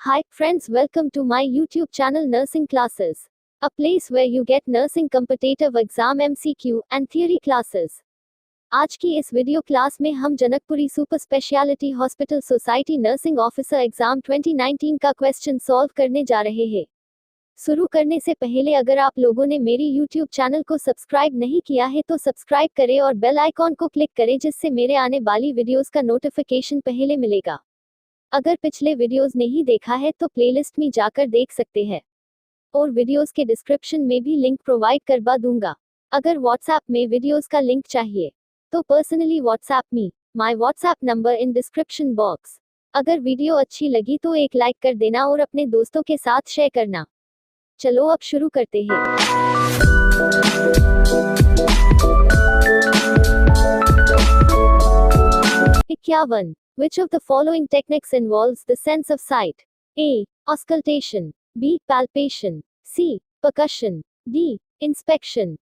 Hi, friends, welcome to my YouTube channel Nursing Classes, a place where you get nursing competitive exam MCQ and theory classes. आज की इस video class में हम Janakpuri super speciality hospital society nursing officer exam 2019 का question solve करने जा रहे हैं। शुरू करने से पहले अगर आप लोगों ने मेरी YouTube चैनल को सब्सक्राइब नहीं किया है तो सब्सक्राइब करें और बेल आइकॉन को क्लिक करें जिससे मेरे आने वाली वीडियोस का नोटिफिकेशन पहले मिलेगा। अगर पिछले वीडियोस नहीं देखा है तो प्लेलिस्ट में जाकर देख सकते हैं और वीडियोस के डिस्क्रिप्शन में भी लिंक प्रोवाइड करवा दूंगा। अगर व्हाट्सएप में वीडियोस का लिंक चाहिए तो personally WhatsApp me, my WhatsApp number in description box. अगर वीडियो अच्छी लगी तो एक लाइक कर देना और अपने दोस्तों के साथ शेयर करना। चलो अब शुरू करते हैं। 51. Which of the following techniques involves the sense of sight? A. Auscultation. B. Palpation. C. Percussion. D. Inspection.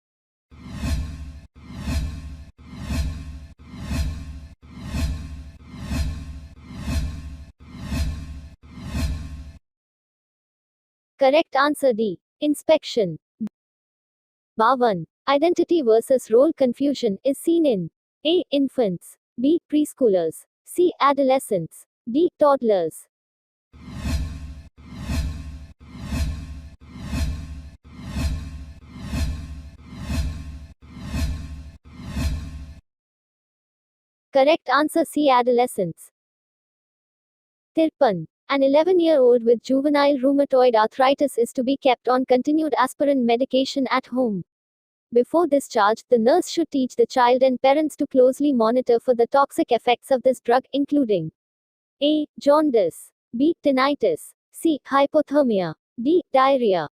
Correct answer D. Inspection. 52. Identity versus role confusion is seen in A. Infants. B. Preschoolers. C. Adolescents. D. Toddlers. Correct answer C. Adolescents. 53. An 11-year-old with juvenile rheumatoid arthritis is to be kept on continued aspirin medication at home. Before discharge, the nurse should teach the child and parents to closely monitor for the toxic effects of this drug, including A. Jaundice. B. Tinnitus. C. Hypothermia. D. Diarrhea.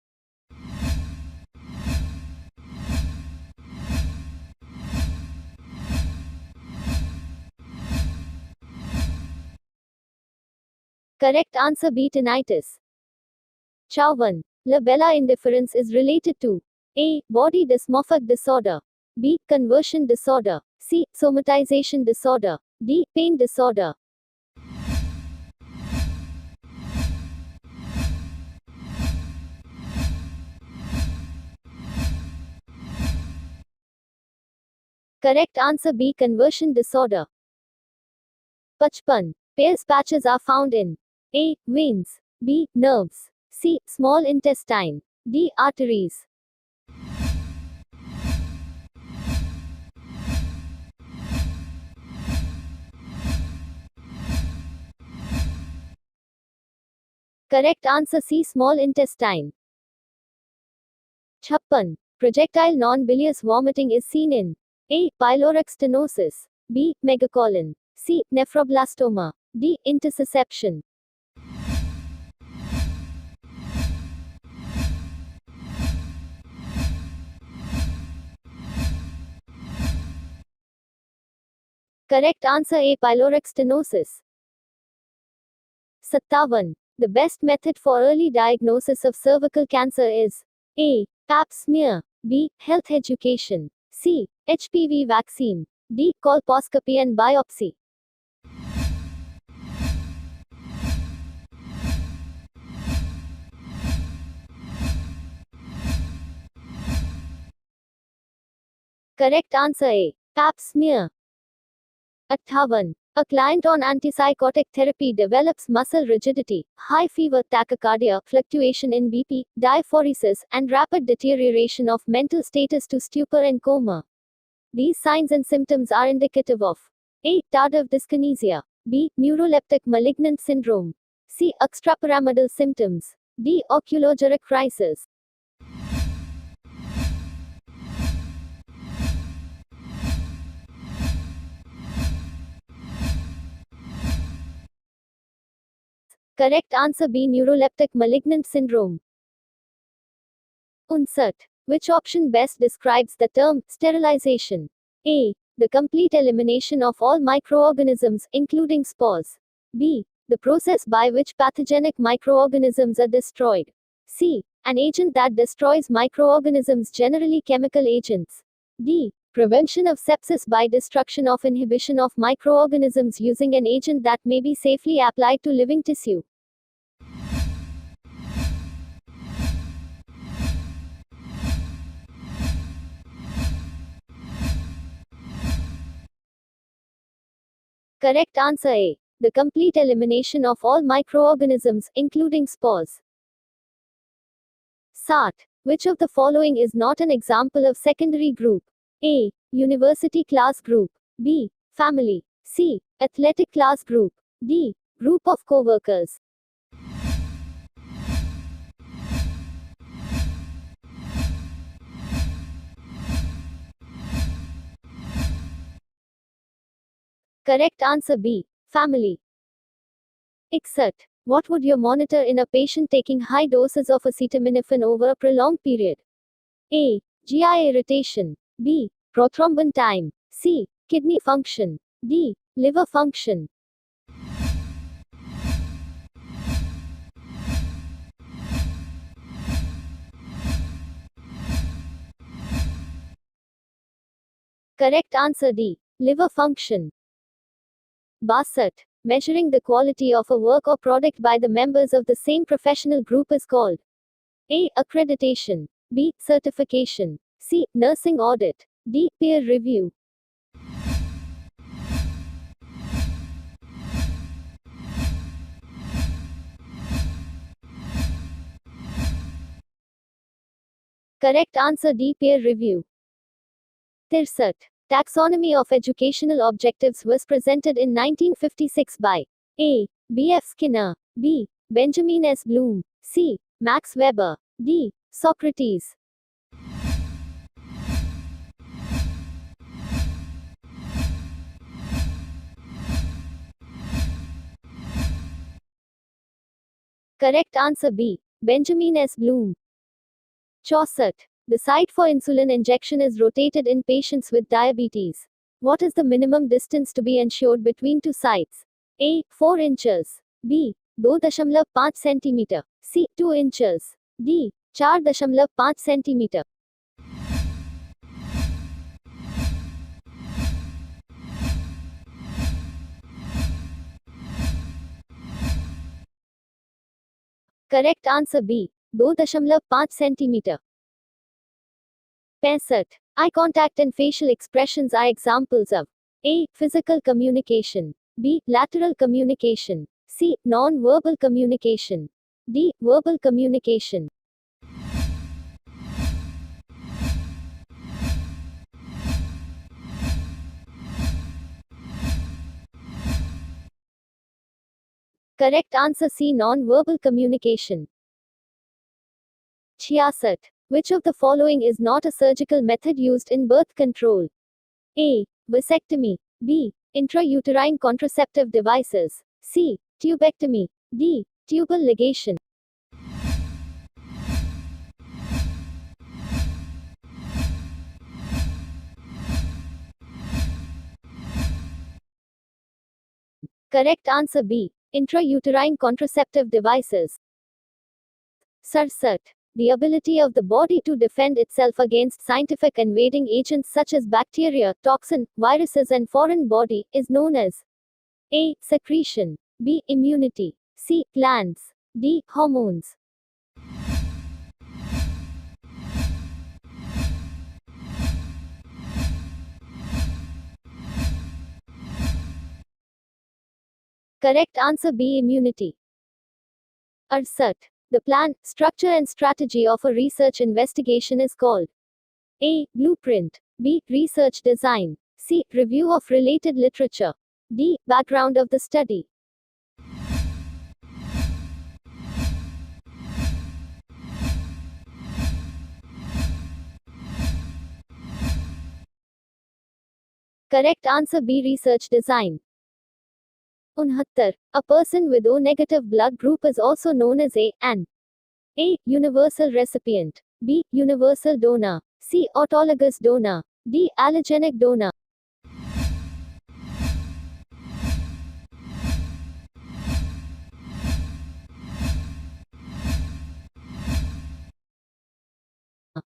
Correct answer B. Tinnitus. 54. Labella indifference is related to A. Body dysmorphic disorder. B. Conversion disorder. C. Somatization disorder. D. Pain disorder. Correct answer B. Conversion disorder. 55. Pairs patches are found in A. Veins. B. Nerves. C. Small intestine. D. Arteries. Correct answer C. Small intestine. 56. Projectile non-bilious vomiting is seen in A. Pyloric stenosis. B. Megacolon. C. Nephroblastoma. D. Intussusception. Correct answer A. Pyloric stenosis. 57. The best method for early diagnosis of cervical cancer is A. Pap smear. B. Health education. C. HPV vaccine. D. Colposcopy and biopsy. Correct answer A. Pap smear. 58. A client on antipsychotic therapy develops muscle rigidity, high fever, tachycardia, fluctuation in BP, diaphoresis, and rapid deterioration of mental status to stupor and coma. These signs and symptoms are indicative of A. Tardive dyskinesia. B. Neuroleptic malignant syndrome. C. Extrapyramidal symptoms. D. Oculogeric crisis. Correct answer B. Neuroleptic malignant syndrome. 59. Which option best describes the term sterilization? A. The complete elimination of all microorganisms, including spores. B. The process by which pathogenic microorganisms are destroyed. C. An agent that destroys microorganisms, generally chemical agents. D. Prevention of sepsis by destruction of inhibition of microorganisms using an agent that may be safely applied to living tissue. Correct answer A. The complete elimination of all microorganisms, including spores. SAT. Which of the following is not an example of secondary group? A. University class group. B. Family. C. Athletic class group. D. Group of co-workers. Correct answer B. Family. Excerpt. What would you monitor in a patient taking high doses of acetaminophen over a prolonged period? A. GI irritation. B. Prothrombin time. C. Kidney function. D. Liver function. Correct answer D. Liver function. BASAT. Measuring the quality of a work or product by the members of the same professional group is called A. Accreditation. B. Certification. C. Nursing audit. D. Peer review. Correct answer D. Peer review. Tirsat. Taxonomy of educational objectives was presented in 1956 by A. B. F. Skinner. B. Benjamin S. Bloom. C. Max Weber. D. Socrates. Correct answer B. Benjamin S. Bloom. Chaussat. The site for insulin injection is rotated in patients with diabetes. What is the minimum distance to be ensured between two sites? A. 4 inches. B. 2.5 centimeter. C. 2 inches. D. 4.5 centimeter. Correct answer B. 2.5 centimeter. 65. Eye contact and facial expressions are examples of A. Physical communication. B. Lateral communication. C. Non-verbal communication. D. Verbal communication. Correct answer C. Non-verbal communication. 66. Which of the following is not a surgical method used in birth control? A. Vasectomy. B. Intrauterine contraceptive devices. C. Tubectomy. D. Tubal ligation. Correct answer B. Intrauterine contraceptive devices. 67. The ability of the body to defend itself against scientific invading agents such as bacteria, toxin, viruses and foreign body, is known as A. Secretion. B. Immunity. C. Glands. D. Hormones. Correct answer B. Immunity. 68. The plan, structure and strategy of a research investigation is called A. Blueprint. B. Research design. C. Review of related literature. D. Background of the study. Correct answer B. Research design. 69. A person with O negative blood group is also known as an A. Universal recipient. B. Universal donor. C. Autologous donor. D. Allogenic donor.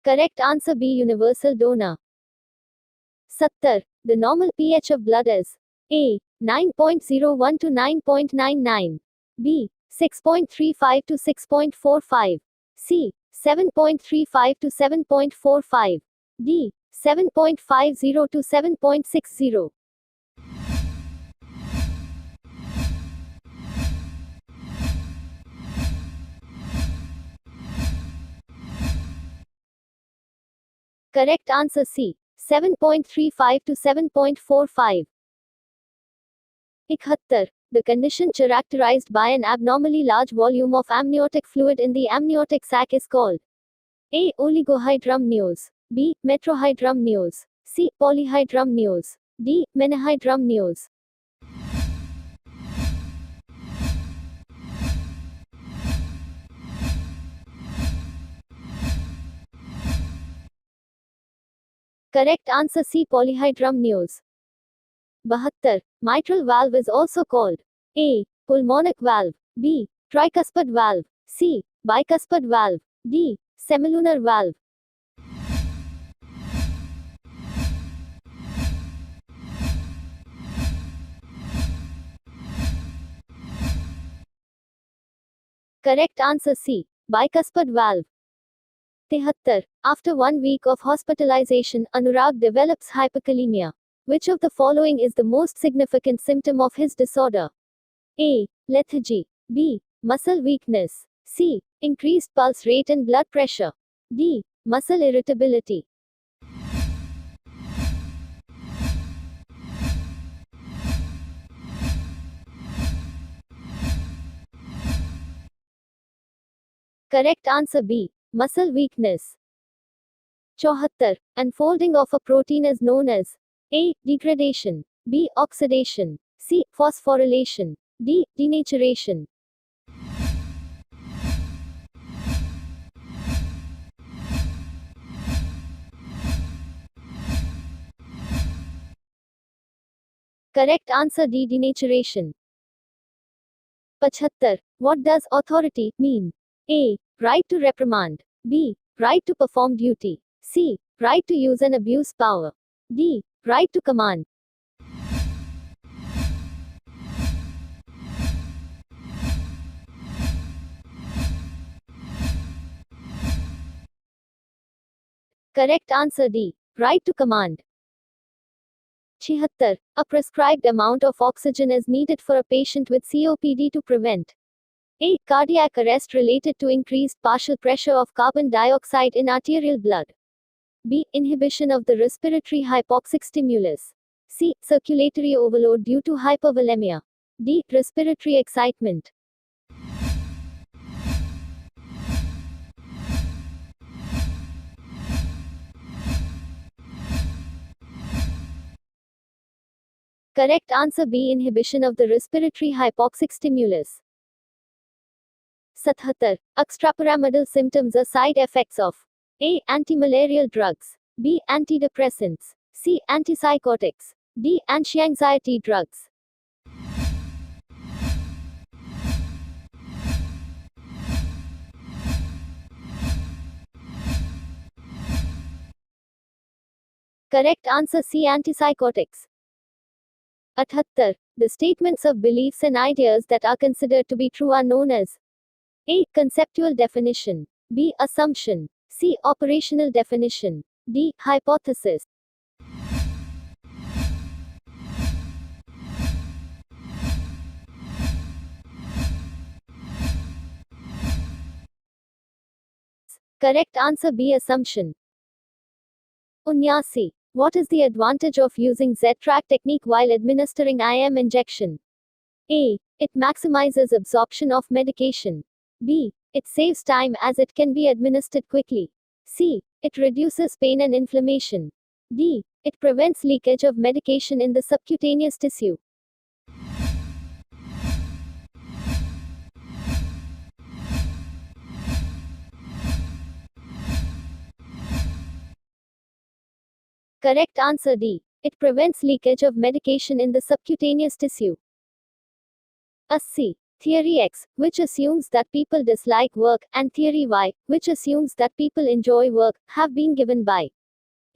Correct answer B. Universal donor. 70. The normal pH of blood is A. 9.01 to 9.99. B. 6.35 to 6.45. C. 7.35 to 7.45. D. 7.50 to 7.60. Correct answer C. 7.35 to 7.45. 71. The condition characterized by an abnormally large volume of amniotic fluid in the amniotic sac is called A. Oligohydramnios. B. Metrohydramnios. C. Polyhydramnios. D. Menahydramnios. Correct answer C. Polyhydramnios. 72. Mitral valve is also called A. Pulmonic valve. B. Tricuspid valve. C. Bicuspid valve. D. Semilunar valve. Correct answer C. Bicuspid valve. 73. After 1 week of hospitalization, Anurag develops hypokalemia. Which of the following is the most significant symptom of his disorder? A. Lethargy. B. Muscle weakness. C. Increased pulse rate and blood pressure. D. Muscle irritability. Correct answer B. Muscle weakness. 74. Unfolding of a protein is known as A. Degradation. B. Oxidation. C. Phosphorylation. D. Denaturation. Correct answer D. Denaturation. 75. What does authority mean? A. Right to reprimand. B. Right to perform duty. C. Right to use and abuse power. D. Right to command. Correct answer D. Right to command. 76. A prescribed amount of oxygen is needed for a patient with COPD to prevent A. Cardiac arrest related to increased partial pressure of carbon dioxide in arterial blood. B. Inhibition of the respiratory hypoxic stimulus. C. Circulatory overload due to hypervolemia. D. Respiratory excitement. Correct answer B. Inhibition of the respiratory hypoxic stimulus. 77. Extrapyramidal symptoms are side effects of A. Antimalarial drugs. B. Antidepressants. C. Antipsychotics. D. Anti-anxiety drugs. Correct answer C. Antipsychotics. 78. The statements of beliefs and ideas that are considered to be true are known as A. Conceptual definition. B. Assumption. C. Operational definition. D. Hypothesis. Correct answer B. Assumption. 79. What is the advantage of using Z-track technique while administering IM injection? A. It maximizes absorption of medication. B. It saves time as it can be administered quickly. C. It reduces pain and inflammation. D. It prevents leakage of medication in the subcutaneous tissue. Correct answer D. It prevents leakage of medication in the subcutaneous tissue. 80. Theory X, which assumes that people dislike work, and Theory Y, which assumes that people enjoy work, have been given by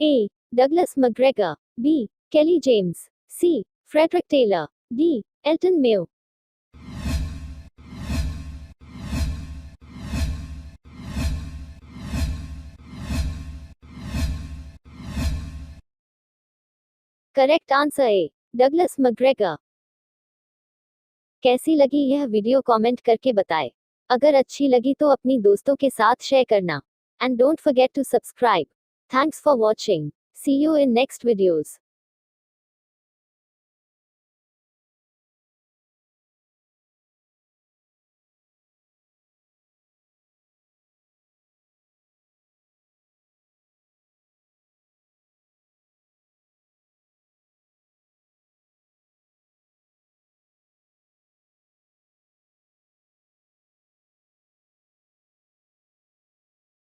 A. Douglas McGregor. B. Kelly James. C. Frederick Taylor. D. Elton Mayo. Correct answer A Douglas McGregor. कैसी लगी यह video comment करके बताएं। अगर अच्छी लगी तो अपनी दोस्तों के साथ शेयर करना and don't forget to subscribe. Thanks for watching. See you in next videos.